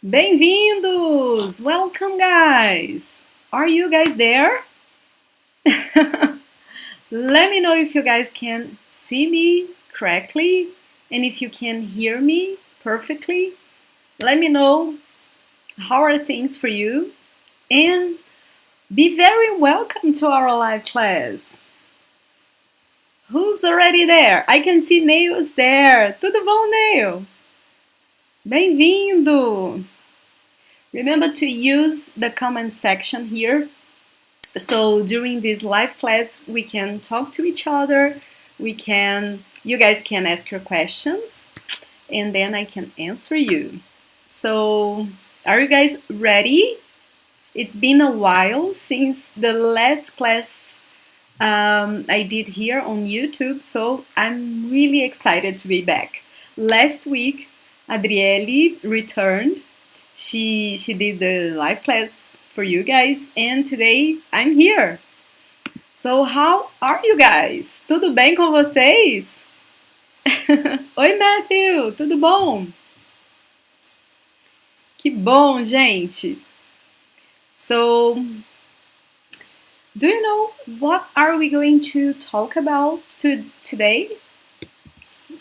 Bem-vindos! Welcome, guys! Are you guys there? Let me know if you guys can see me correctly and if you can hear me perfectly. Let me know how are things for you and be very welcome to our live class. Who's already there? I can see Neil's there. Tudo bom, Neil? Bem-vindo! Remember to use the comment section here. So during this live class, we can talk to each other. You guys can ask your questions and then I can answer you. So are you guys ready? It's been a while since the last class I did here on YouTube, so I'm really excited to be back. Last week, Adriele returned. She did the live class for you guys, and today I'm here. So how are you guys? Tudo bem com vocês? Oi, Matthew, tudo bom? Que bom, gente. So, do you know what are we going to talk about today?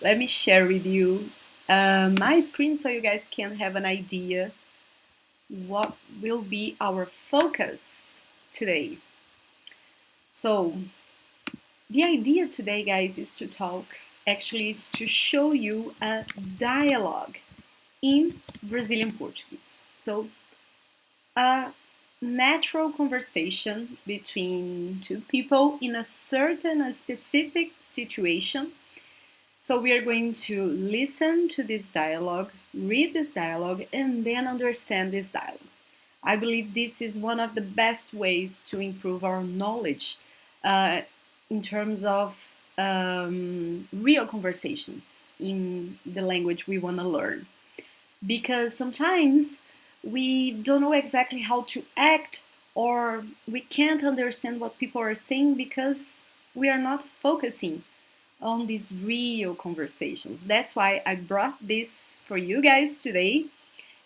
Let me share with you my screen so you guys can have an idea what will be our focus today. So, the idea today, guys, is to show you a dialogue in Brazilian Portuguese. So, a natural conversation between two people in a specific situation. So we are going to listen to this dialogue, read this dialogue, and then understand this dialogue. I believe this is one of the best ways to improve our knowledge in terms of real conversations in the language we want to learn. Because sometimes we don't know exactly how to act, or we can't understand what people are saying because we are not focusing on these real conversations. That's why I brought this for you guys today,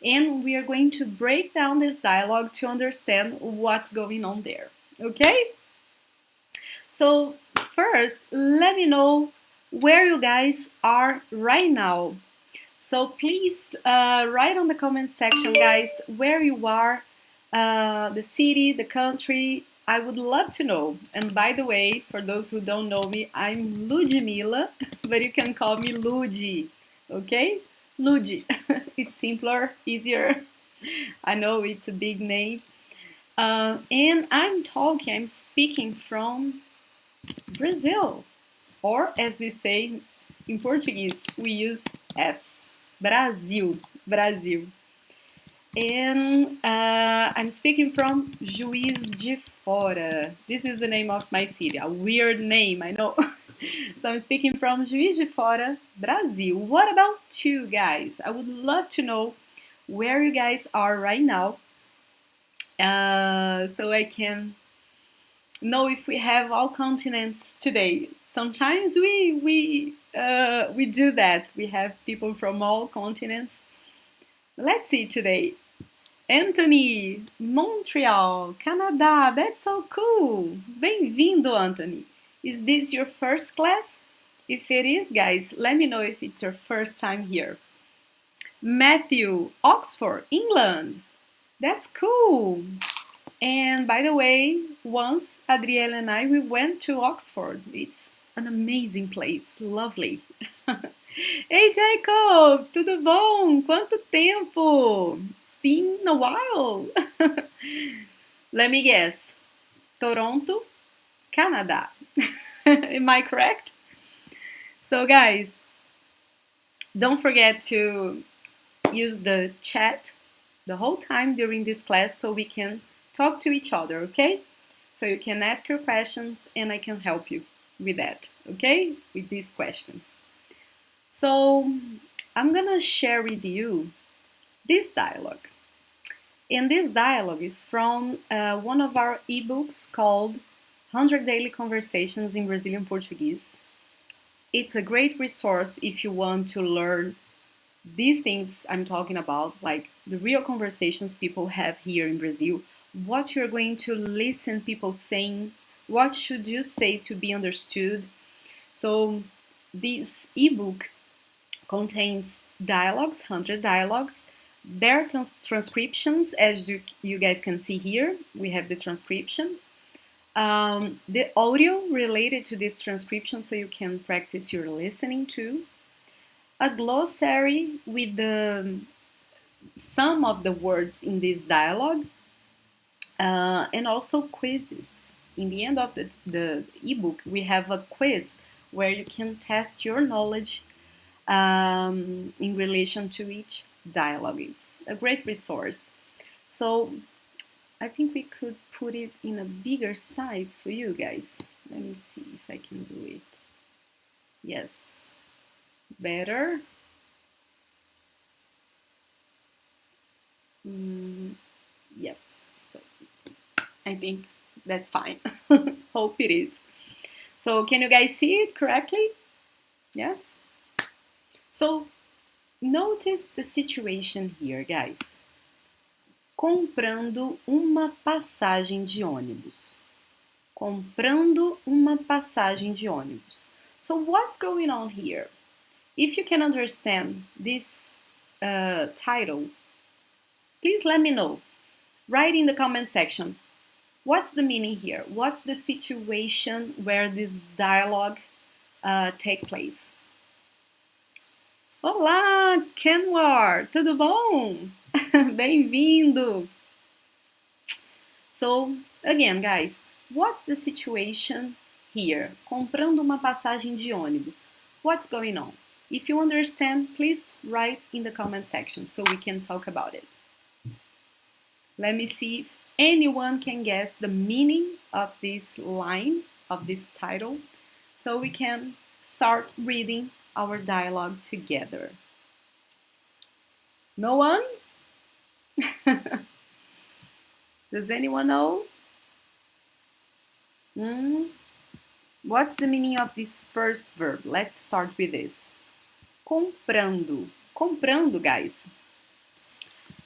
and we are going to break down this dialogue to understand what's going on there. Okay? So first, let me know where you guys are right now. So please write on the comment section, guys, where you are, the city, the country. I would love to know. And by the way, for those who don't know me, I'm Ludmila, but you can call me Ludi, okay? Ludi. It's simpler, easier. I know it's a big name. And I'm speaking from Brazil, or as we say in Portuguese, we use S. Brasil, Brasil. And I'm speaking from Juiz de Fora. This is the name of my city, a weird name, I know. So I'm speaking from Juiz de Fora, Brazil. What about you guys? I would love to know where you guys are right now, so I can know if we have all continents today. Sometimes we do that. We have people from all continents. Let's see today. Anthony, Montreal, Canada. That's so cool. Bem-vindo, Anthony. Is this your first class? If it is, guys, let me know if it's your first time here. Matthew, Oxford, England. That's cool. And by the way, once Adriele and I, we went to Oxford. It's an amazing place, lovely. Hey Jacob, tudo bom? Quanto tempo? It's been a while. Let me guess. Toronto, Canada. Am I correct? So guys, don't forget to use the chat the whole time during this class so we can talk to each other, okay? So you can ask your questions and I can help you with that, okay? With these questions. So I'm gonna share with you this dialogue. And this dialogue is from one of our ebooks called 100 Daily Conversations in Brazilian Portuguese. It's a great resource if you want to learn these things I'm talking about, like the real conversations people have here in Brazil, what you're going to listen people saying, what should you say to be understood. So this ebook contains dialogues, 100 dialogues. There are transcriptions, as you guys can see here. We have the transcription. The audio related to this transcription, so you can practice your listening too. A glossary with some of the words in this dialogue, and also quizzes. In the end of the ebook, we have a quiz where you can test your knowledge in relation to each dialogue. It's a great resource. So I think we could put it in a bigger size for you guys. Let me see if I can do it. Yes, better. Yes, so I think that's fine. Hope it is. So can you guys see it correctly? Yes? So notice the situation here, guys. Comprando uma passagem de ônibus. Comprando uma passagem de ônibus. So what's going on here? If you can understand this title, please let me know. Write in the comment section. What's the meaning here? What's the situation where this dialogue take place? Olá, Kenwar! Tudo bom? Bem-vindo! So, again, guys, what's the situation here? Comprando uma passagem de ônibus. What's going on? If you understand, please write in the comment section so we can talk about it. Let me see if anyone can guess the meaning of this line, of this title, so we can start reading our dialogue together. No one? Does anyone know? What's the meaning of this first verb? Let's start with this. Comprando. Comprando, guys.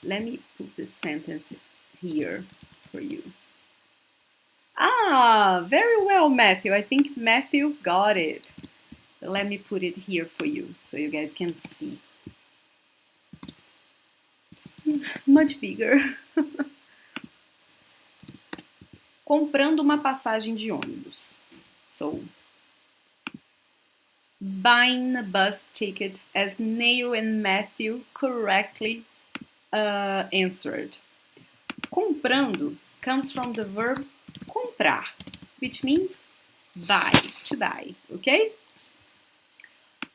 Let me put the sentence here for you. Ah, very well, Matthew. I think Matthew got it. Let me put it here for you so you guys can see. Much bigger. Comprando uma passagem de ônibus. So, buying a bus ticket, as Neil and Matthew correctly answered. Comprando comes from the verb comprar, which means buy, to buy, okay?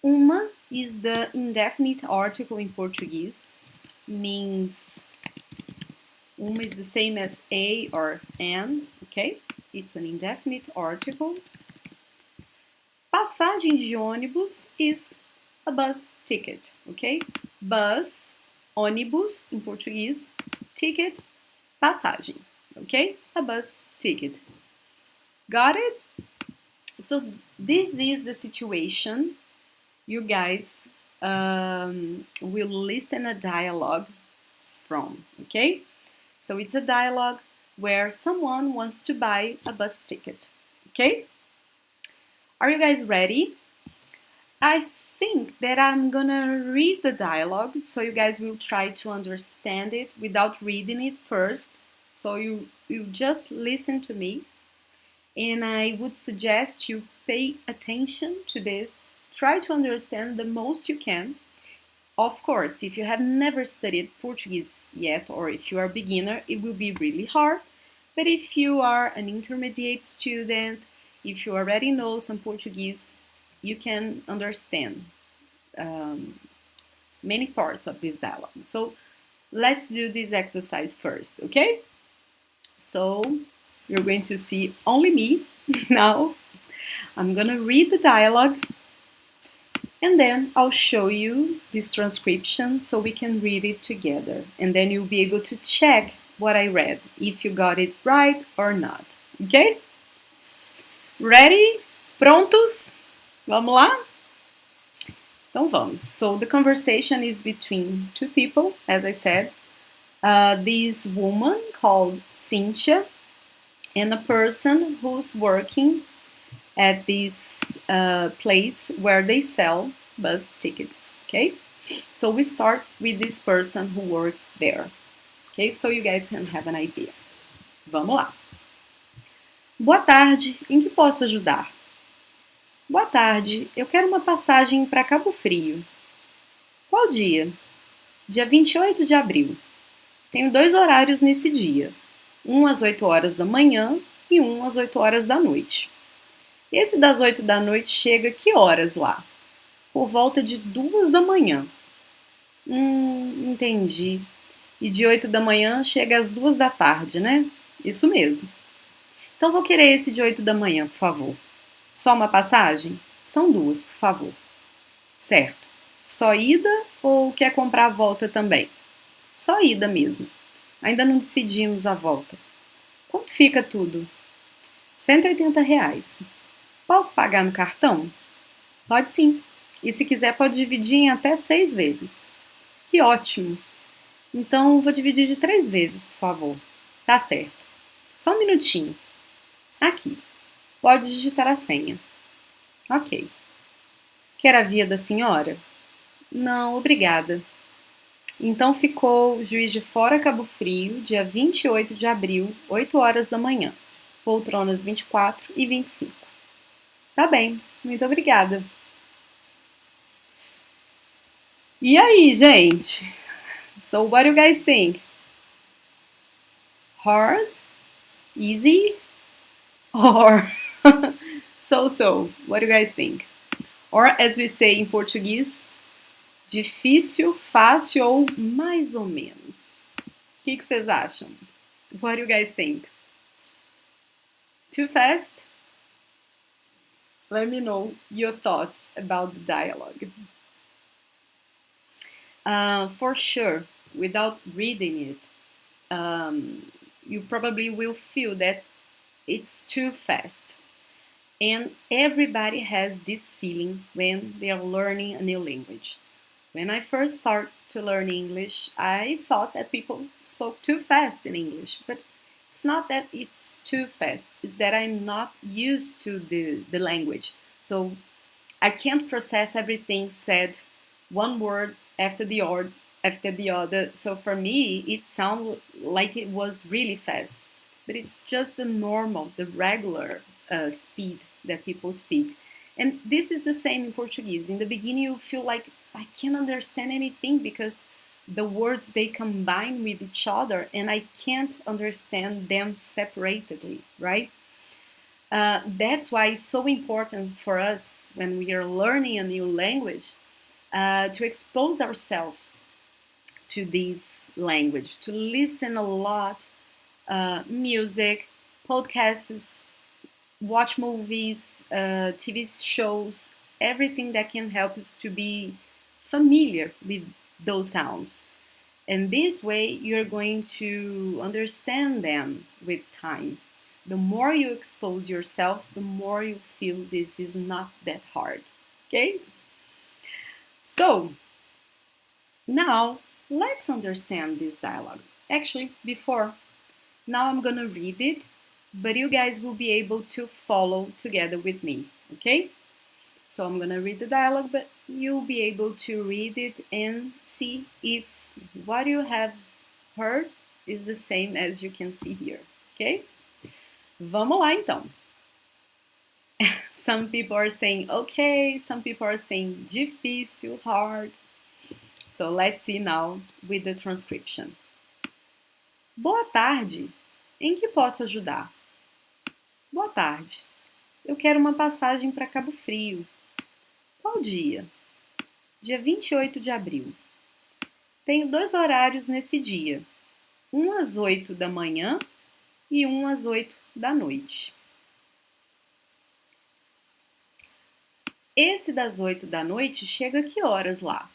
Uma is the indefinite article in Portuguese, means uma is the same as a or an, okay? It's an indefinite article. Passagem de ônibus is a bus ticket, okay? Bus, ônibus in Portuguese, ticket, passagem, okay? A bus ticket. Got it? So this is the situation you guys will listen a dialogue from, okay? So it's a dialogue where someone wants to buy a bus ticket, okay? Are you guys ready? I think that I'm gonna read the dialogue so you guys will try to understand it without reading it first. So you just listen to me, and I would suggest you pay attention to this. Try to understand the most you can. Of course, if you have never studied Portuguese yet, or if you are a beginner, it will be really hard. But if you are an intermediate student, if you already know some Portuguese, you can understand many parts of this dialogue. So let's do this exercise first, okay? So you're going to see only me now. I'm gonna read the dialogue, and then I'll show you this transcription so we can read it together. And then you'll be able to check what I read, if you got it right or not. Okay? Ready? Prontos? Vamos lá? Então vamos. So the conversation is between two people, as I said. This woman called Cynthia and a person who's working at this place where they sell bus tickets, okay? So we start with this person who works there, okay? So you guys can have an idea. Vamos lá. Boa tarde, em que posso ajudar? Boa tarde, eu quero uma passagem para Cabo Frio. Qual dia? Dia 28 de abril. Tenho 2 horários nesse dia. Um às 8 horas da manhã e um às 8 horas da noite. Esse das 8 da noite chega que horas lá? Por volta de 2 da manhã. Entendi. E de 8 da manhã chega às 2 da tarde, né? Isso mesmo. Então vou querer esse de 8 da manhã, por favor. Só uma passagem? São 2, por favor. Certo. Só ida ou quer comprar a volta também? Só ida mesmo. Ainda não decidimos a volta. Quanto fica tudo? R$ 180. Posso pagar no cartão? Pode sim. E se quiser pode dividir em até 6 vezes. Que ótimo! Então vou dividir de 3 vezes, por favor. Tá certo. Só um minutinho. Aqui. Pode digitar a senha. Ok. Quer a via da senhora? Não, obrigada. Então ficou Juiz de Fora, Cabo Frio, dia 28 de abril, 8 horas da manhã. Poltronas 24 e 25. Tá bem, muito obrigada. E aí, gente? So what do you guys think? Hard? Easy? Or so? What do you guys think? Or as we say in Portuguese, difícil, fácil ou mais ou menos? O que vocês acham? What do you guys think? Too fast? Let me know your thoughts about the dialogue. For sure, without reading it, you probably will feel that it's too fast. And everybody has this feeling when they are learning a new language. When I first started to learn English, I thought that people spoke too fast in English, but it's not that it's too fast, it's that I'm not used to the language. So I can't process everything said one word after the other. So for me, it sounded like it was really fast, but it's just the normal, the regular speed that people speak. And this is the same in Portuguese. In the beginning, you feel like I can't understand anything because the words they combine with each other and I can't understand them separately, right? That's why it's so important for us when we are learning a new language to expose ourselves to this language, to listen a lot, music, podcasts, watch movies, TV shows, everything that can help us to be familiar with those sounds. And this way, you're going to understand them with time. The more you expose yourself, the more you feel this is not that hard. Okay? So, now let's understand this dialogue. Actually, now I'm gonna read it, but you guys will be able to follow together with me, okay? So I'm gonna read the dialogue, but you'll be able to read it and see if what you have heard is the same as you can see here, okay? Vamos lá então. Some people are saying okay, some people are saying difícil, hard. So let's see now with the transcription. Boa tarde. Em que posso ajudar? Boa tarde. Eu quero uma passagem para Cabo Frio. Qual dia? Dia 28 de abril. Tenho 2 horários nesse dia. Um às 8 da manhã e um às 8 da noite. Esse das 8 da noite chega a que horas lá?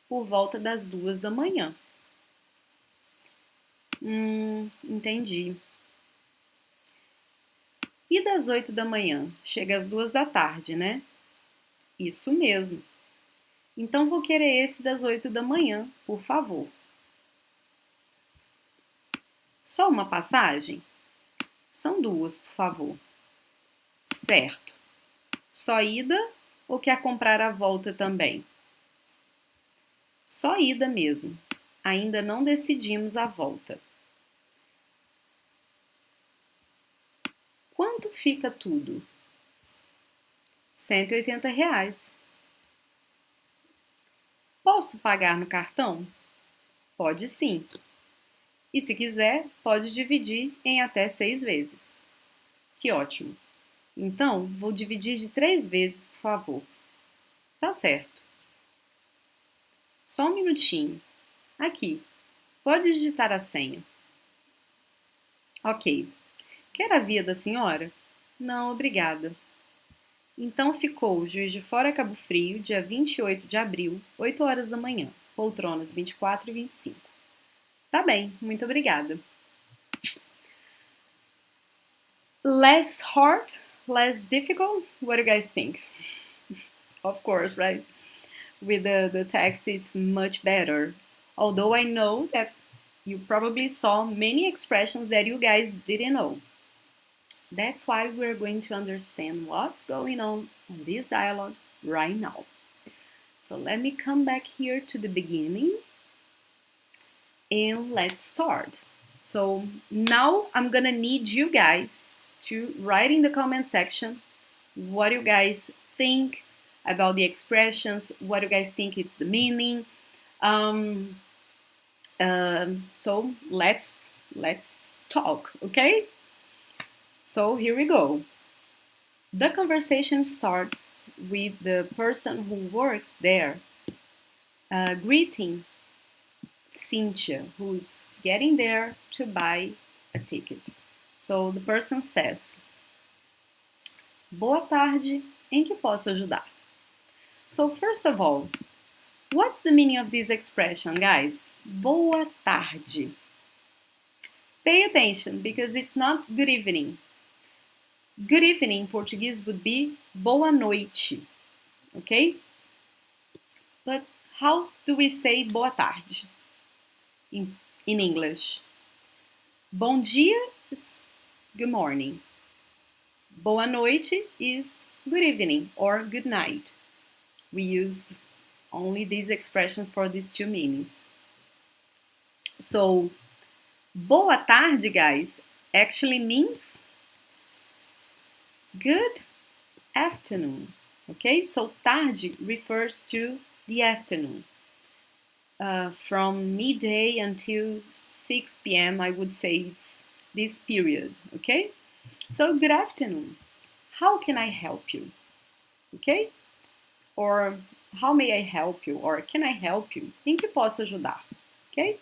Por volta das 2 da manhã. Entendi. E das 8 da manhã? Chega às 2 da tarde, né? Isso mesmo. Então, vou querer esse das 8 da manhã, por favor. Só uma passagem? São duas, por favor. Certo. Só ida ou quer comprar a volta também? Só ida mesmo. Ainda não decidimos a volta. Quanto fica tudo? R$ 180. Posso pagar no cartão? Pode sim. E se quiser, pode dividir em até 6 vezes. Que ótimo! Então, vou dividir de 3 vezes, por favor. Tá certo. Só um minutinho. Aqui. Pode digitar a senha. Ok. Quer a via da senhora? Não, obrigada. Então ficou Juiz de Fora, Cabo Frio, dia 28 de abril, 8 horas da manhã. Poltronas 24 e 25. Tá bem, muito obrigada. Less hard, less difficult? What do you guys think? Of course, right? With the text, it's much better. Although I know that you probably saw many expressions that you guys didn't know. That's why we're going to understand what's going on in this dialogue right now. So let me come back here to the beginning and let's start. So now I'm gonna need you guys to write in the comment section what you guys think about the expressions, what you guys think it's the meaning. So let's talk, okay? So here we go. The conversation starts with the person who works there greeting Cynthia, who's getting there to buy a ticket. So the person says, Boa tarde, em que posso ajudar? So first of all, what's the meaning of this expression, guys? Boa tarde. Pay attention because it's not good evening. Good evening in Portuguese would be boa noite, okay? But how do we say boa tarde in English? Bom dia is good morning. Boa noite is good evening or good night. We use only this expression for these two meanings. So, boa tarde, guys, actually means good afternoon. Okay, so tarde refers to the afternoon. From midday until 6 p.m. I would say it's this period, okay? So good afternoon. How can I help you? Okay? Or how may I help you? Or can I help you? Em que posso ajudar? Okay?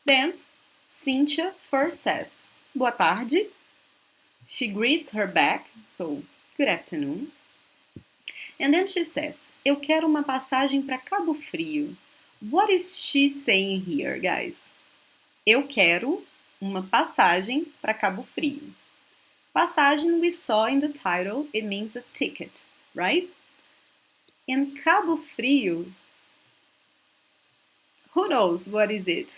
Then Cynthia first says, Boa tarde. She greets her back, so good afternoon. And then she says, Eu quero uma passagem para Cabo Frio. What is she saying here, guys? Eu quero uma passagem para Cabo Frio. Passagem we saw in the title, it means a ticket, right? And Cabo Frio, who knows what is it?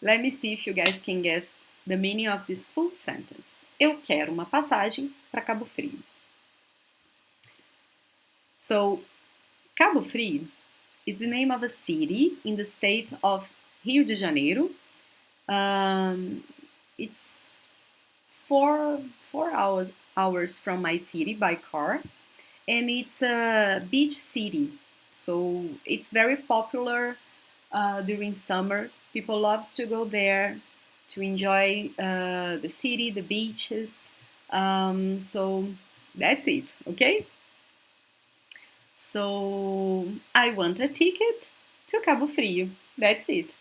Let me see if you guys can guess the meaning of this full sentence. Eu quero uma passagem para Cabo Frio. So, Cabo Frio is the name of a city in the state of Rio de Janeiro. It's four hours from my city by car, and it's a beach city. So it's very popular during summer. People love to go there to enjoy the city, the beaches. So that's it, okay? So I want a ticket to Cabo Frio. That's it.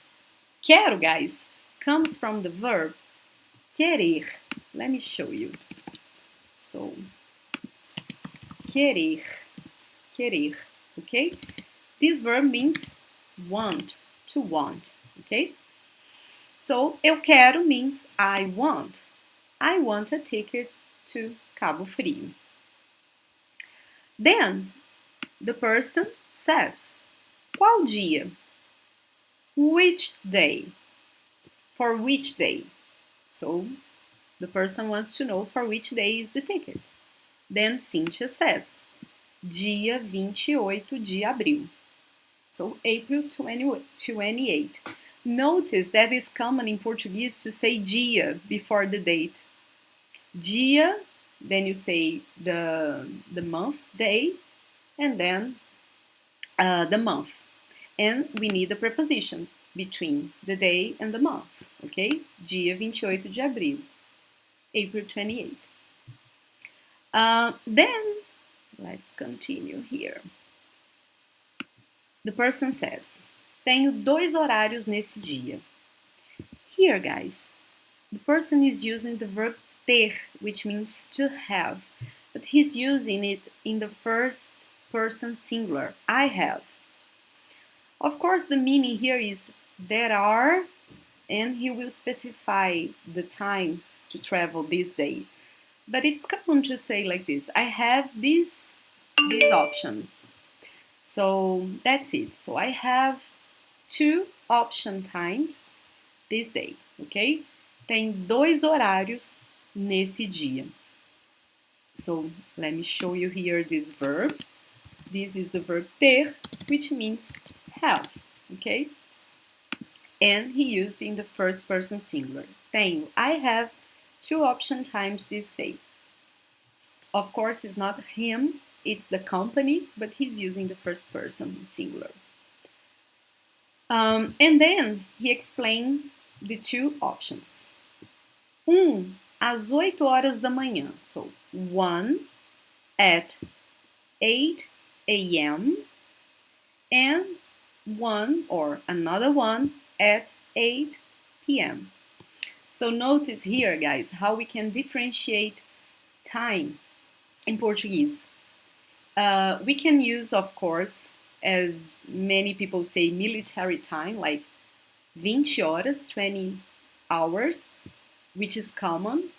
Quero, guys, comes from the verb querer. Let me show you. So, querer, querer, okay? This verb means want, to want, okay? So, eu quero means I want. I want a ticket to Cabo Frio. Then, the person says, qual dia? Which day? For which day? So the person wants to know for which day is the ticket. Then Cynthia says, dia 28 de abril. So April 28. Notice that it's common in Portuguese to say dia before the date. Dia, then you say the month, day, and then the month. And we need a preposition between the day and the month, okay? Dia 28 de abril, April 28. Then, let's continue here. The person says, tenho 2 horários nesse dia. Here, guys, the person is using the verb ter, which means to have, but he's using it in the first person singular, I have. Of course, the meaning here is there are, and he will specify the times to travel this day. But it's common to say like this, I have these options. So that's it. So I have 2 option times this day, ok? Tem 2 horários nesse dia. So let me show you here this verb. This is the verb ter, which means have, okay? And he used in the first person singular. Tenho, I have 2 option times this day. Of course, it's not him, it's the company, but he's using the first person singular. And then he explained the 2 options. Às 8 horas da manhã. So, 1 at 8 a.m. and 1 or another one at 8 p.m. So notice here, guys, how we can differentiate time in Portuguese. We can use, of course, as many people say, military time, like 20 horas, 20 hours, which is common.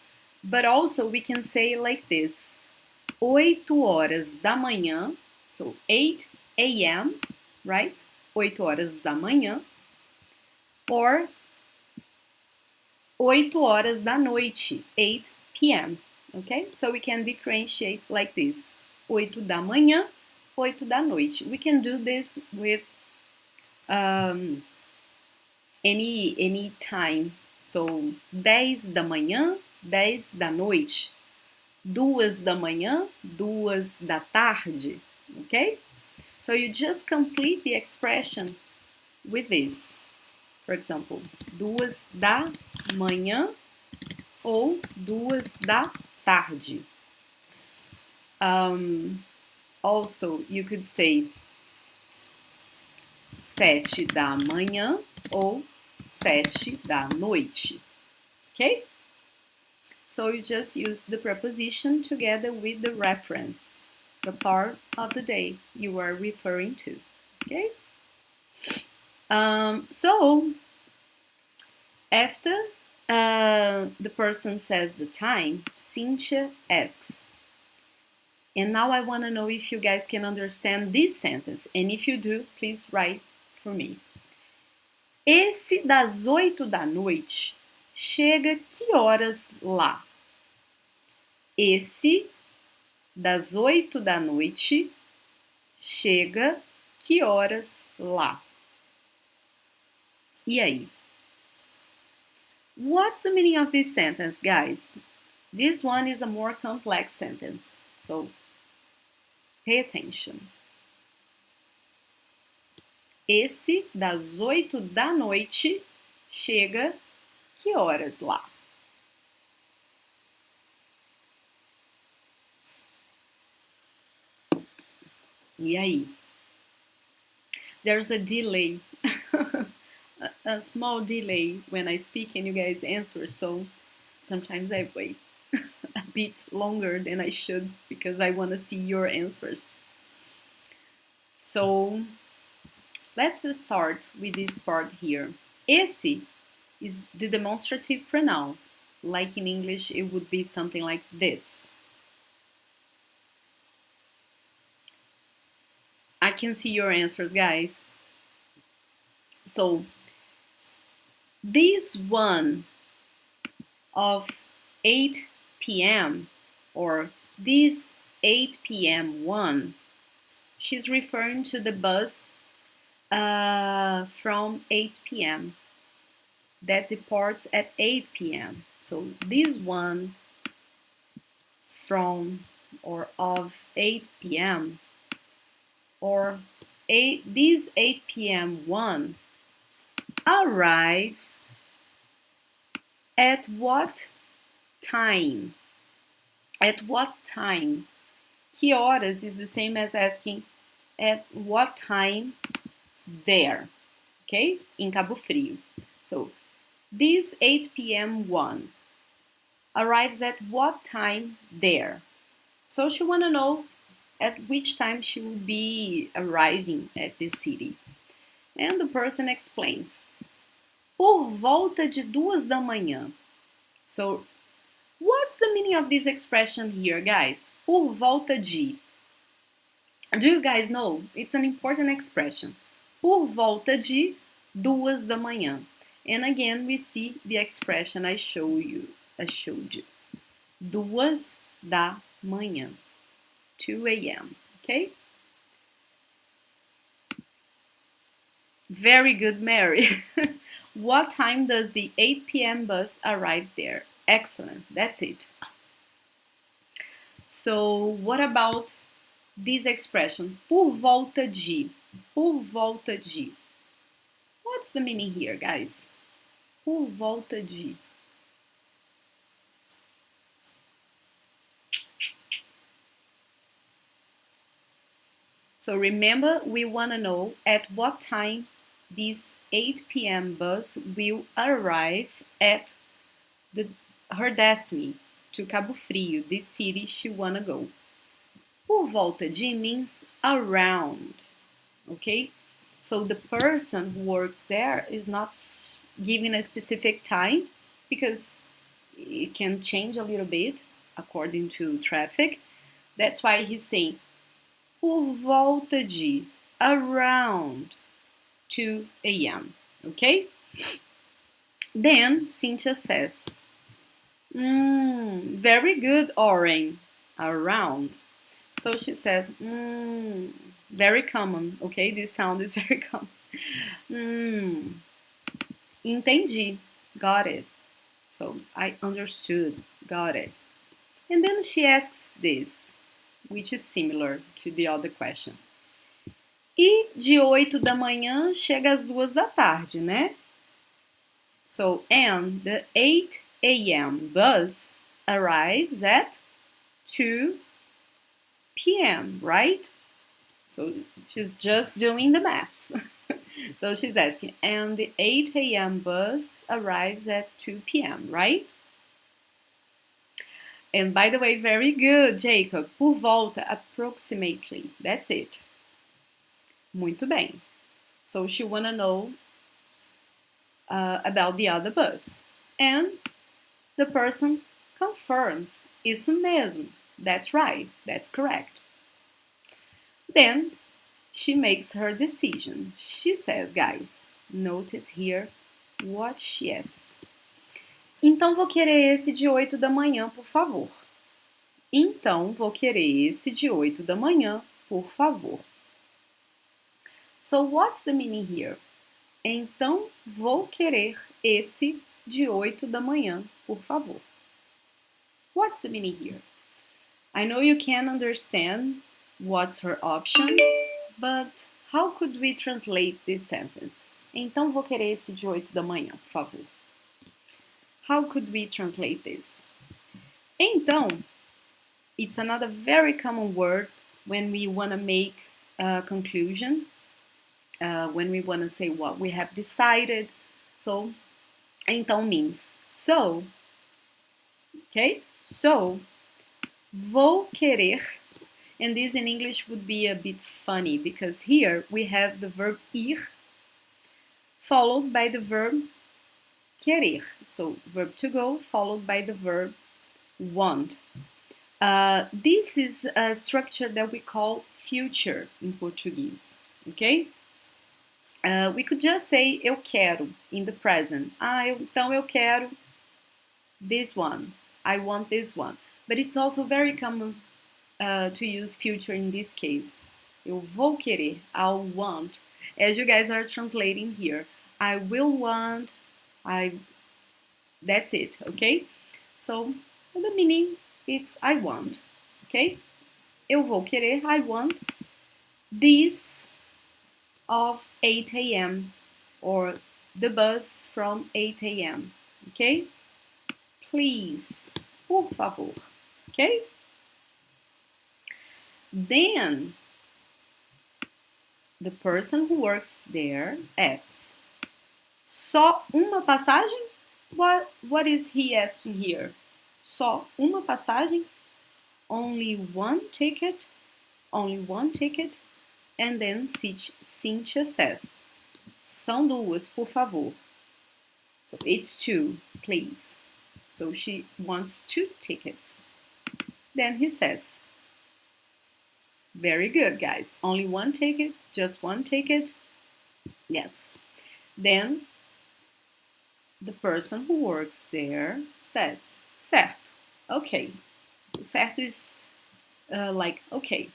But also we can say like this, 8 horas da manhã, so 8 a.m., right? 8 horas da manhã, or 8 horas da noite, 8 p.m., okay? So we can differentiate like this, 8 da manhã, 8 da noite. We can do this with any time. So, 10 da manhã, 10 da noite. 2 da manhã, 2 da tarde, okay? So you just complete the expression with this. For example, 2 da manhã ou 2 da tarde. Also, you could say 7 da manhã ou 7 da noite, okay? So you just use the preposition together with the reference, the part of the day you are referring to, okay? So after the person says the time, Cynthia asks, and now I want to know if you guys can understand this sentence, and if you do, please write for me. Esse das 8 da noite chega que horas lá? Esse das 8 da noite chega que horas lá? E aí? What's the meaning of this sentence, guys? This one is a more complex sentence, so pay attention. Esse das 8 da noite chega que horas lá? E aí? There's a delay, a small delay when I speak and you guys answer, so sometimes I wait a bit longer than I should because I want to see your answers. So let's just start with this part here. Esse is the demonstrative pronoun. Like in English, it would be something like this. can see your answers, guys. So this one of 8 p.m. or this 8 p.m. one, she's referring to the bus from 8 p.m. that departs at 8 p.m. So this one from or of 8 p.m. or this 8 p.m. one arrives at what time? At what time? Que horas is the same as asking at what time there, okay? In Cabo Frio. So this 8 p.m. one arrives at what time there? So she want to know at which time she will be arriving at the city. And the person explains, por volta de 2 da manhã. So, what's the meaning of this expression here, guys? Por volta de. Do you guys know? It's an important expression. Por volta de 2 da manhã. And again, we see the expression I showed you. 2 da manhã. 2 a.m. Okay? Very good, Mary. What time does the 8 p.m. bus arrive there? Excellent. That's it. So, what about this expression? Por volta de. Por volta de. What's the meaning here, guys? Por volta de. So remember, we want to know at what time this 8 p.m. bus will arrive at her destiny, to Cabo Frio, this city she want to go. Por volta de means around, okay? So the person who works there is not giving a specific time because it can change a little bit according to traffic. That's why he's saying por volta de, around 2 a.m. Okay? Then Cynthia says, very good, Oren. Around. So she says, very common. Okay, this sound is very common. Entendi. Got it. So I understood. Got it. And then she asks this, which is similar to the other question. E de 8 da manhã chega às 2 da tarde, né? So, and the 8 a.m. bus arrives at 2 p.m., right? So she's just doing the maths. So she's asking, and the 8 a.m. bus arrives at 2 p.m., right? And by the way, very good, Jacob. Por volta, approximately. That's it. Muito bem. So she want to know about the other bus. And the person confirms. Isso mesmo. That's right. That's correct. Then she makes her decision. She says, guys, notice here what she asks. Então vou querer esse de 8 da manhã, por favor. Então vou querer esse de 8 da manhã, por favor. So what's the meaning here? Então vou querer esse de 8 da manhã, por favor. What's the meaning here? I know you can understand what's her option, but how could we translate this sentence? Então vou querer esse de 8 da manhã, por favor. How could we translate this? Então, it's another very common word when we want to make a conclusion, when we want to say what we have decided. So, então means so. Okay? So, vou querer, and this in English would be a bit funny because here we have the verb ir followed by the verb querer. So, verb to go followed by the verb want. This is a structure that we call future in Portuguese, okay? We could just say eu quero in the present. Então eu quero this one. I want this one. But it's also very common to use future in this case. Eu vou querer, I'll want. As you guys are translating here, I will want, that's it, okay? So the meaning it's I want, okay? Eu vou querer, I want this of 8 a.m. or the bus from 8 a.m. Okay? Please, por favor. Okay? Then the person who works there asks, só uma passagem? What is he asking here? Só uma passagem? Only one ticket? Only one ticket? And then Cynthia says, são duas, por favor. So it's two, please. So she wants 2 tickets. Then he says, very good, guys. Only one ticket, just one ticket. Yes. Then the person who works there says, certo. Okay. Certo is like, okay.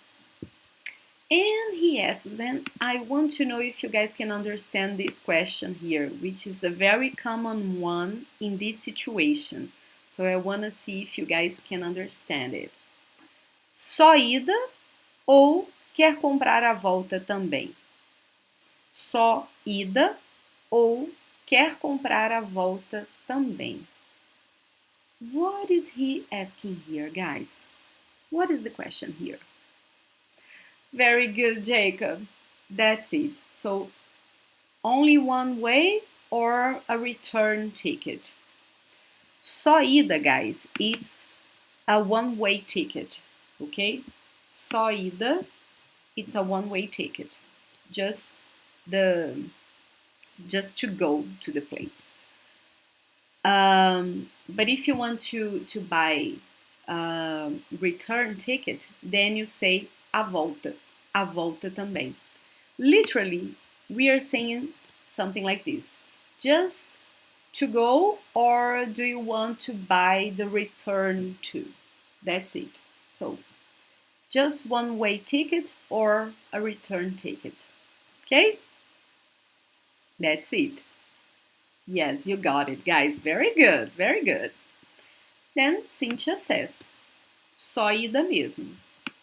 And he asks, and I want to know if you guys can understand this question here, which is a very common one in this situation. So I want to see if you guys can understand it. Só ida ou quer comprar a volta também? Só ida ou quer comprar a volta também? What is he asking here, guys? What is the question here? Very good, Jacob. That's it. So, only one way or a return ticket? Só ida, guys. It's a one-way ticket, okay? Só ida, it's a one-way ticket. Just to go to the place. But if you want to buy a return ticket, then you say a volta também. Literally, we are saying something like this. Just to go, or do you want to buy the return too? That's it. So, just one-way ticket or a return ticket. Okay? That's it. Yes, you got it, guys. Very good, very good. Then Cynthia says, só ida mesmo.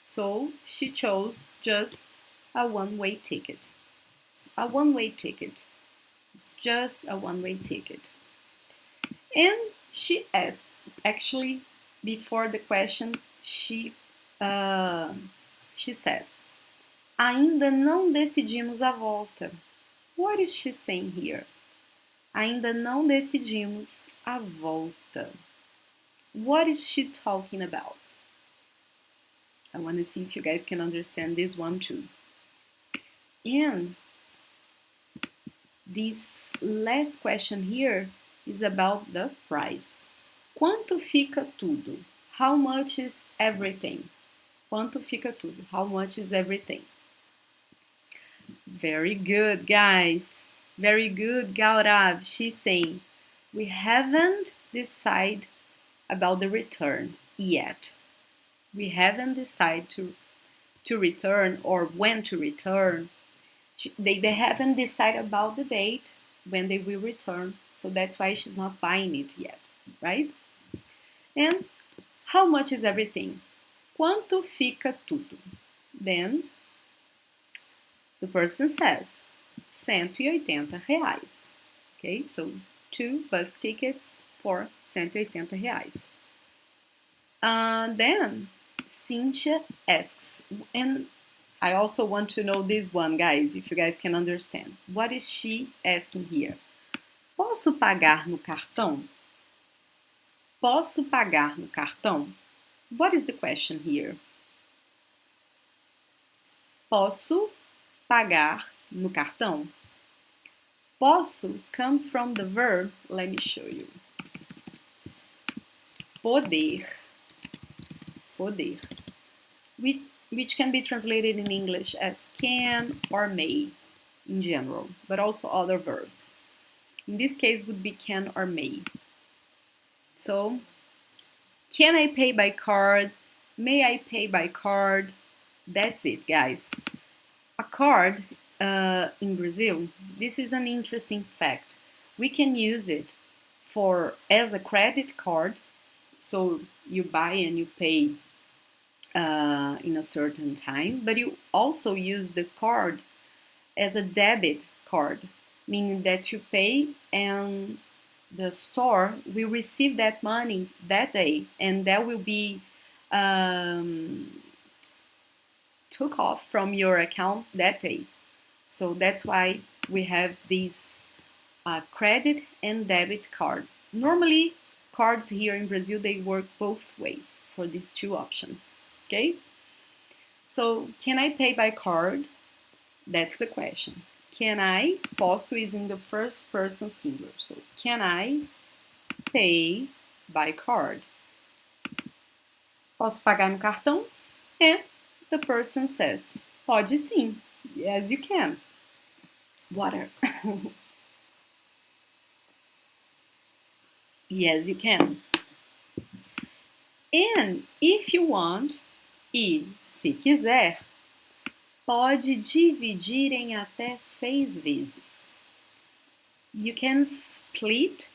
So she chose just a one-way ticket. A one-way ticket. It's just a one-way ticket. And she asks, actually, before the question, she says, ainda não decidimos a volta. What is she saying here? Ainda não decidimos a volta. What is she talking about? I want to see if you guys can understand this one too. And this last question here is about the price. Quanto fica tudo? How much is everything? Quanto fica tudo? How much is everything? Very good, guys. Very good, Gaurav. She's saying, we haven't decided about the return yet. We haven't decided to return or when to return. They haven't decided about the date when they will return. So that's why she's not buying it yet, right? And how much is everything? Quanto fica tudo? Then the person says, R$180. Okay, so 2 bus tickets for R$180. Then Cynthia asks, and I also want to know this one, guys, if you guys can understand. What is she asking here? Posso pagar no cartão? Posso pagar no cartão? What is the question here? Posso pagar no cartão? Posso comes from the verb, let me show you. Poder. Poder. which can be translated in English as can or may in general, but also other verbs. In this case would be can or may. So, can I pay by card? May I pay by card? That's it, guys. A card in Brazil, this is an interesting fact. We can use it as a credit card, so you buy and you pay in a certain time, but you also use the card as a debit card, meaning that you pay and the store will receive that money that day, and that will be took off from your account that day. So that's why we have this credit and debit card. Normally, cards here in Brazil, they work both ways for these two options, okay? So, can I pay by card? That's the question. Can I? Posso is in the first person singular. So, can I pay by card? Posso pagar no cartão? And the person says, pode sim. Yes, you can. Water. Yes, you can. And if you want, e se quiser, pode dividir em até 6 vezes. You can split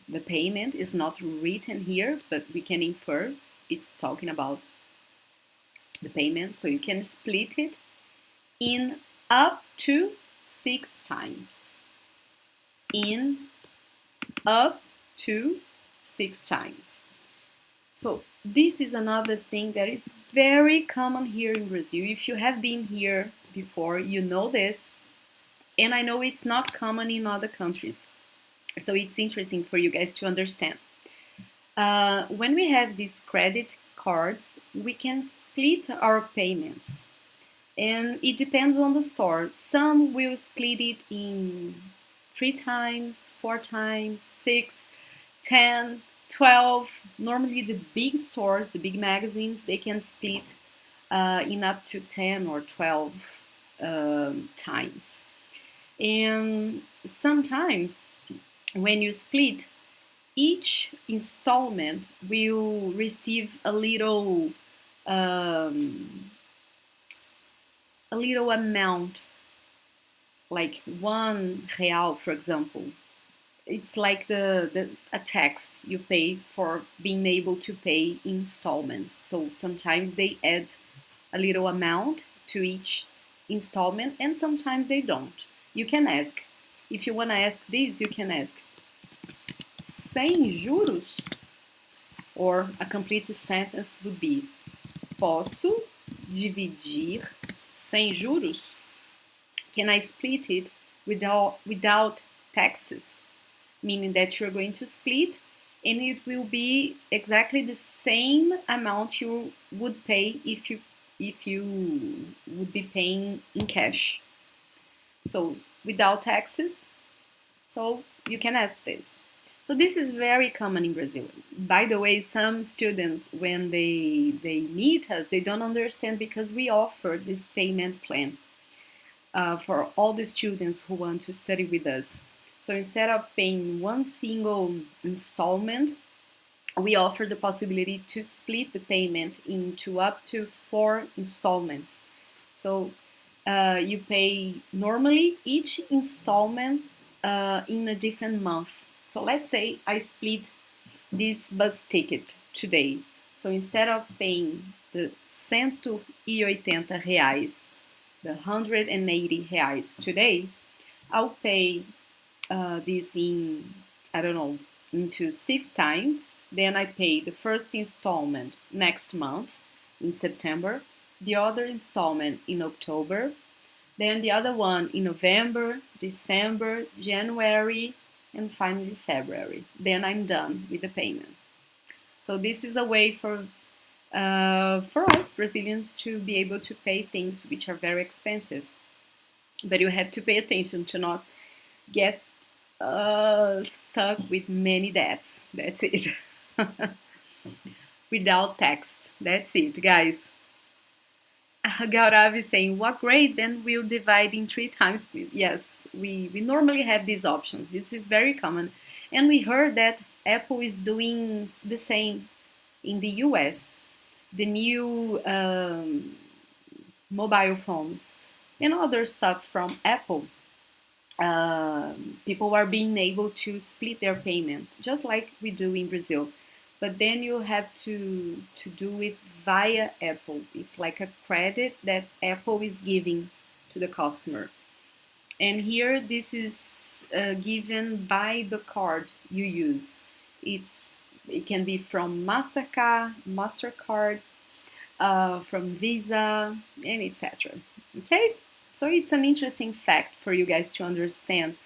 the payment. It's not written here, but we can infer it's talking about the payment. So you can split it in up to 6 times. In up to 6 times. So this is another thing that is very common here in Brazil. If you have been here before, you know this, and I know it's not common in other countries. So it's interesting for you guys to understand. When we have these credit cards, we can split our payments, and it depends on the store. Some will split it in 3 times, 4 times, 6, 10, 12. Normally the big stores, the big magazines, they can split in up to 10 or 12 times. And sometimes when you split, each installment will receive a little amount, like R$1, for example. It's like a tax you pay for being able to pay installments. So sometimes they add a little amount to each installment, and sometimes they don't. You can ask. If you want to ask this, you can ask sem juros, or a complete sentence would be posso dividir sem juros? Can I split it without taxes? Meaning that you're going to split and it will be exactly the same amount you would pay if you would be paying in cash. So without taxes, so you can ask this. So this is very common in Brazil. By the way, some students, when they meet us, they don't understand because we offer this payment plan for all the students who want to study with us. So instead of paying one single installment, we offer the possibility to split the payment into up to 4 installments. So you pay normally each installment in a different month. So let's say I split this bus ticket today. So instead of paying the R$180, the R$180 today, I'll pay this in, I don't know, into 6 times. Then I pay the first installment next month in September, the other installment in October, then the other one in November, December, January, and finally February. Then I'm done with the payment. So this is a way for us Brazilians to be able to pay things which are very expensive. But you have to pay attention to not get stuck with many debts. That's it. Without tax. That's it, guys. Gaurav is saying, what great, then we'll divide in 3 times, please. Yes, we normally have these options. This is very common. And we heard that Apple is doing the same in the US. The new mobile phones and other stuff from Apple, people are being able to split their payment, just like we do in Brazil. But then you have to do it via Apple. It's like a credit that Apple is giving to the customer. And here, this is given by the card you use. It can be from Mastercard, from Visa, and etc. Okay, so it's an interesting fact for you guys to understand.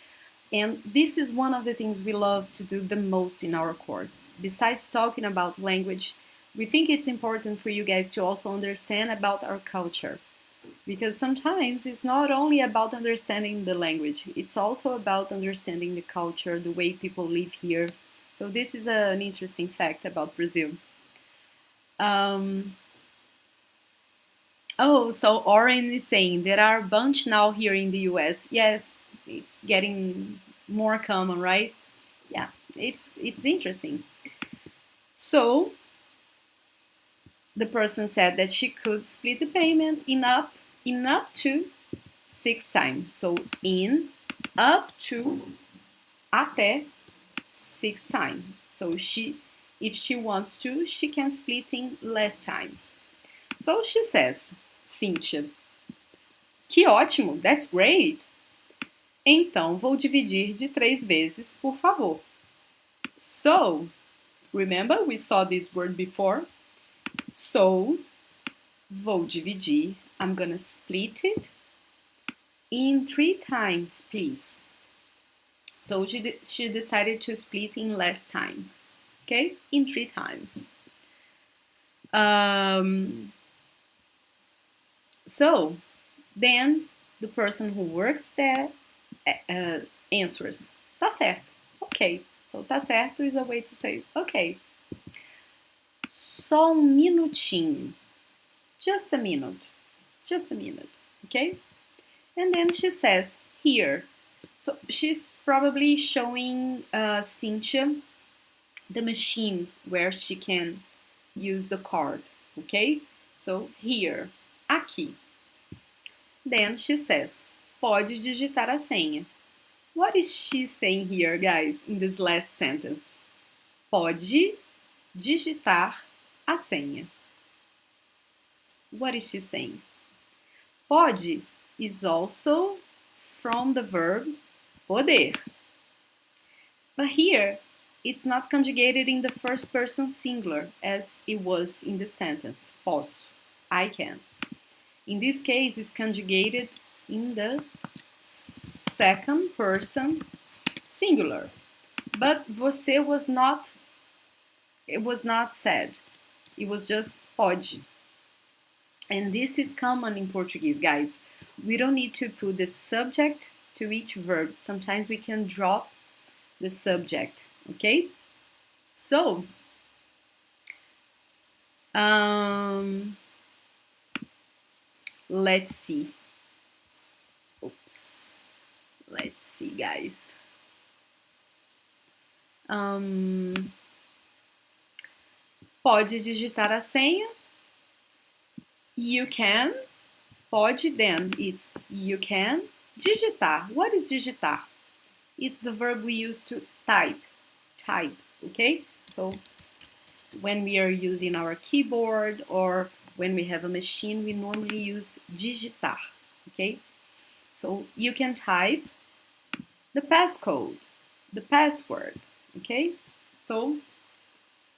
And this is one of the things we love to do the most in our course. Besides talking about language, we think it's important for you guys to also understand about our culture. Because sometimes it's not only about understanding the language, it's also about understanding the culture, the way people live here. So this is an interesting fact about Brazil. Oh, so Oren is saying there are a bunch now here in the US. Yes, it's getting more common, right? Yeah, it's interesting. So the person said that she could split the payment in up to 6 times. So in up to até 6 times. So if she wants to, she can split in less times. So she says, Cynthia, que ótimo, that's great. Então, vou dividir de 3 vezes, por favor. So, remember we saw this word before? So, vou dividir, I'm gonna split it in 3 times, please. So she decided to split in less times, okay? In 3 times. So then the person who works there answers, tá certo, okay. So tá certo is a way to say, okay. Só minutinho, just a minute, okay? And then she says, here. So she's probably showing Cynthia the machine where she can use the card, okay? So here, aqui. Then she says, pode digitar a senha. What is she saying here, guys, in this last sentence? Pode digitar a senha. What is she saying? Pode is also from the verb poder. But here, it's not conjugated in the first person singular as it was in the sentence. Posso, I can. In this case, it's conjugated in the second person singular. But você was not, it was not said. It was just pode. And this is common in Portuguese, guys. We don't need to put the subject to each verb. Sometimes we can drop the subject, okay? So, let's see. Oops. Let's see, guys. Pode digitar a senha. You can. Pode, then it's you can. Digitar. What is digitar? It's the verb we use to type. Type, okay? So when we are using our keyboard or when we have a machine, we normally use digitar, okay? So you can type the passcode, the password, okay? So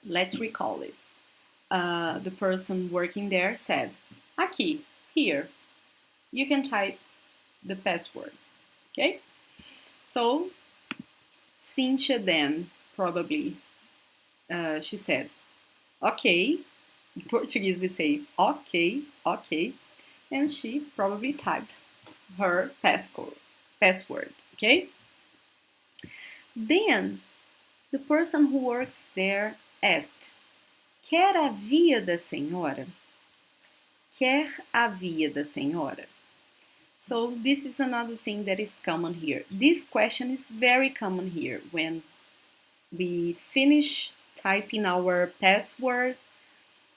let's recall it. The person working there said, aqui, here, you can type the password, okay? So Cynthia then probably, she said, okay. In Portuguese we say, okay, okay. And she probably typed her password, okay? Then the person who works there asked, quer a via da senhora? quer a via da senhora? So this is another thing that is common here. This question is very common here when we finish typing our password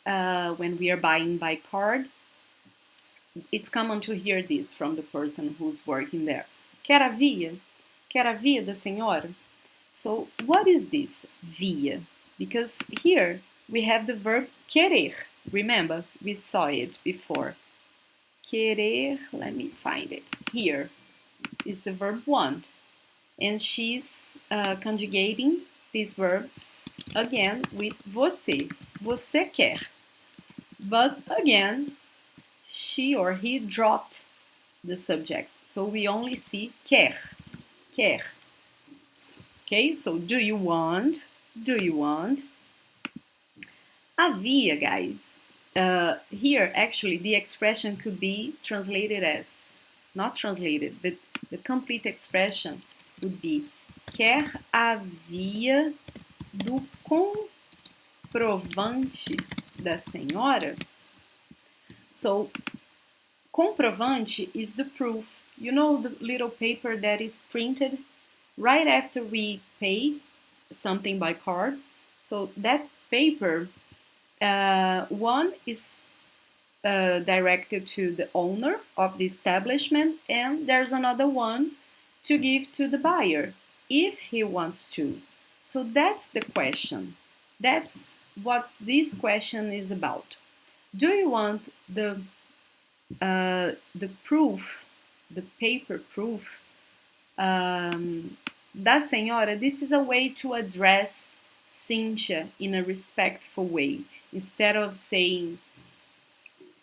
when we are buying by card. It's common to hear this from the person who's working there. Quer a via? Quer a via da senhora? So what is this via? Because here we have the verb querer. Remember, we saw it before. Querer, let me find it. Here is the verb want. And she's conjugating this verb again with você. Você quer. But again, she or he dropped the subject. So we only see quer. Quer. Okay, so do you want? Do you want? Havia, guys. Here, actually, the expression could be translated as, not translated, but the complete expression would be quer a via do comprovante da senhora? So, comprovante is the proof. You know the little paper that is printed right after we pay something by card? So that paper, one is directed to the owner of the establishment, and there's another one to give to the buyer if he wants to. So that's the question. That's what this question is about. Do you want the proof, the paper proof da senhora? This is a way to address Cynthia in a respectful way. Instead of saying,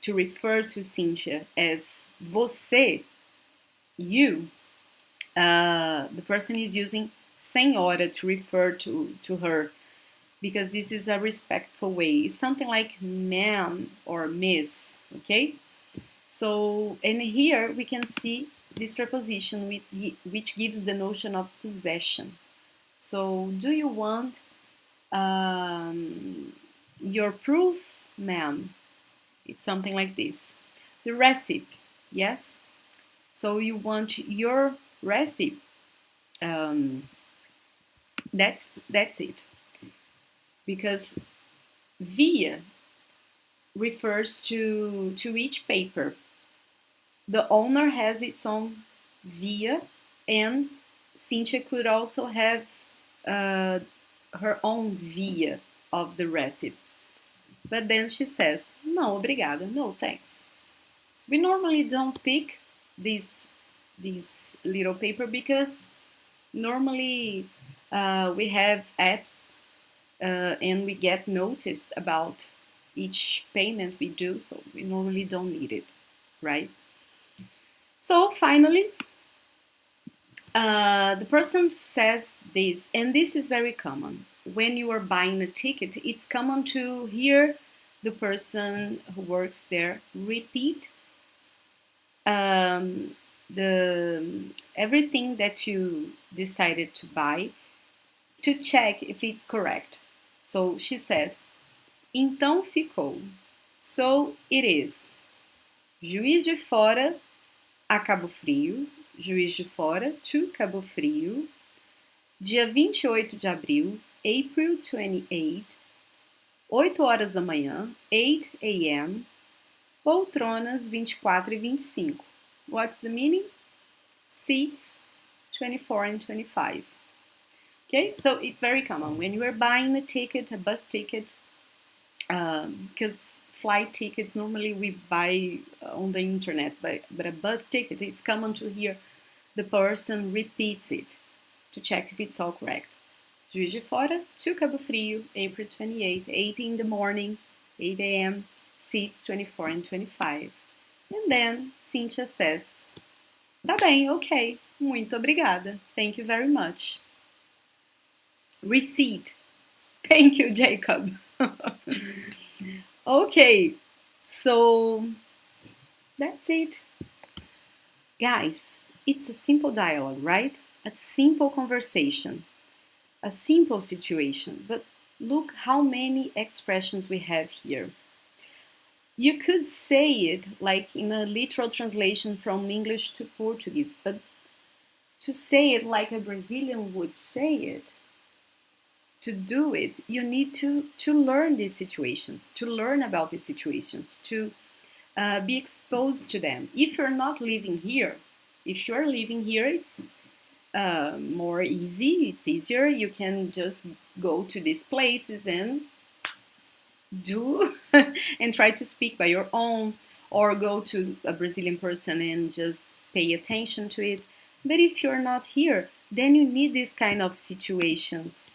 to refer to Cynthia as você, you, the person is using senhora to refer to her, because this is a respectful way. It's something like ma'am or miss, okay? So, and here we can see this preposition which gives the notion of possession. So, do you want your proof, ma'am? It's something like this. The recipe, yes? So you want your recipe. That's it. Because via refers to each paper. The owner has its own via, and Cynthia could also have her own via of the recipe. But then she says, no, obrigada, no thanks. We normally don't pick this little paper because normally we have apps and we get noticed about each payment we do, so we normally don't need it, right? So finally, the person says this, and this is very common. When you are buying a ticket, it's common to hear the person who works there repeat everything that you decided to buy to check if it's correct. So she says, então ficou. So it is. Juiz de Fora a Cabo Frio. Juiz de Fora to Cabo Frio. Dia 28 de abril, April 28, 8 horas da manhã, 8 a.m., poltronas 24 e 25. What's the meaning? Seats 24 and 25. Okay, so it's very common. When you are buying a ticket, a bus ticket, because flight tickets normally we buy on the internet, but a bus ticket, it's common to hear the person repeats it to check if it's all correct. Juiz de Fora to Cabo Frio, April 28, 8 in the morning, 8 a.m., seats 24 and 25. And then Cynthia says, tá bem, ok, muito obrigada, thank you very much. Receipt. Thank you, Jacob. Okay, so that's it. Guys, it's a simple dialogue, right? A simple conversation, a simple situation, but look how many expressions we have here. You could say it like in a literal translation from English to Portuguese, but to say it like a Brazilian would say it, to do it, you need to learn these situations, to learn about these situations, to be exposed to them. If you're not living here, if you're living here, it's more easy, it's easier. You can just go to these places and do and try to speak by your own, or go to a Brazilian person and just pay attention to it. But if you're not here, then you need these kind of situations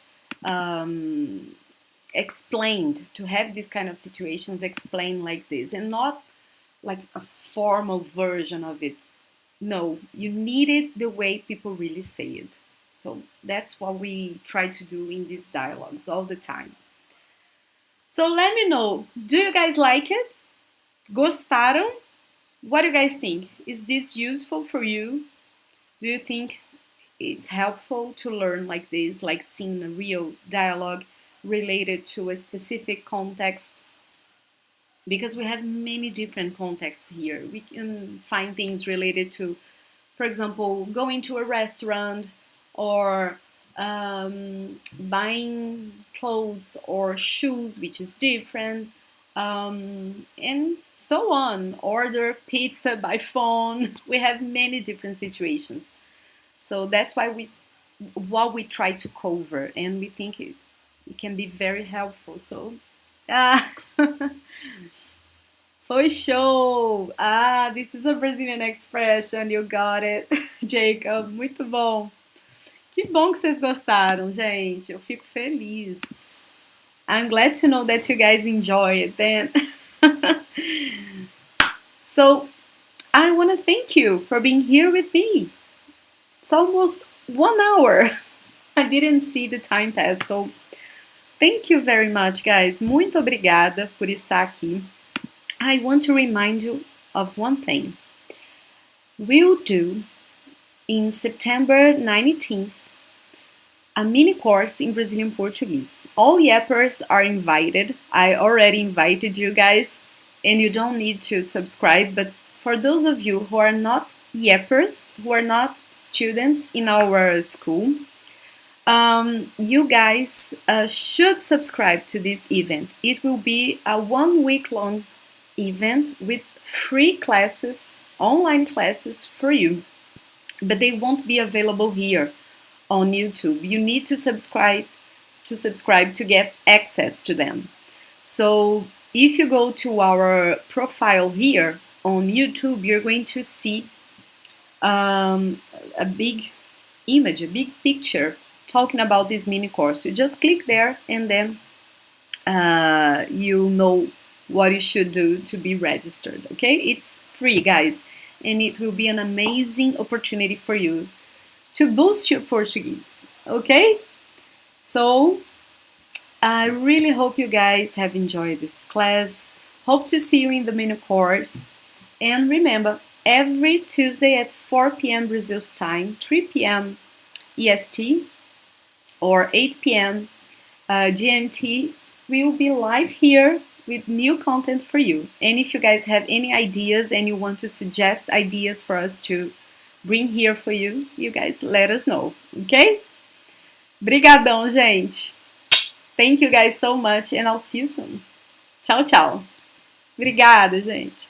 explained, to have these kind of situations explained like this, and not like a formal version of it. No, you need it the way people really say it. So that's what we try to do in these dialogues all the time. So let me know, do you guys like it? Gostaram? What do you guys think? Is this useful for you? Do you think it's helpful to learn like this, like seeing a real dialogue related to a specific context? Because we have many different contexts here. We can find things related to, for example, going to a restaurant, or buying clothes or shoes, which is different, and so on. Order pizza by phone. We have many different situations. So that's why what we try to cover, and we think it can be very helpful. So, ah, foi show! Ah, this is a Brazilian expression, you got it, Jacob. Muito bom. Que bom que vocês gostaram, gente. Eu fico feliz. I'm glad to know that you guys enjoy it then. So, I want to thank you for being here with me. It's almost 1 hour. I didn't see the time pass, so thank you very much, guys. Muito obrigada por estar aqui. I want to remind you of one thing. We'll do, in September 19th, a mini course in Brazilian Portuguese. All Yappers are invited. I already invited you guys, and you don't need to subscribe, but for those of you who are not Yappers, who are not students in our school, you guys should subscribe to this event. It will be a 1 week long event with free classes, online classes for you, but they won't be available here on YouTube. You need to subscribe to get access to them. So if you go to our profile here on YouTube, you're going to see a big image, a big picture talking about this mini course. You just click there, and then you know what you should do to be registered. Okay, it's free, guys, and it will be an amazing opportunity for you to boost your Portuguese. Okay, so I really hope you guys have enjoyed this class. Hope to see you in the mini course, and remember, every Tuesday at 4 p.m. Brazil's time, 3 p.m. EST, or 8 p.m. GMT, we will be live here with new content for you. And if you guys have any ideas and you want to suggest ideas for us to bring here for you, you guys let us know, okay? Brigadão, gente. Thank you guys so much, and I'll see you soon. Tchau, tchau. Obrigada, gente.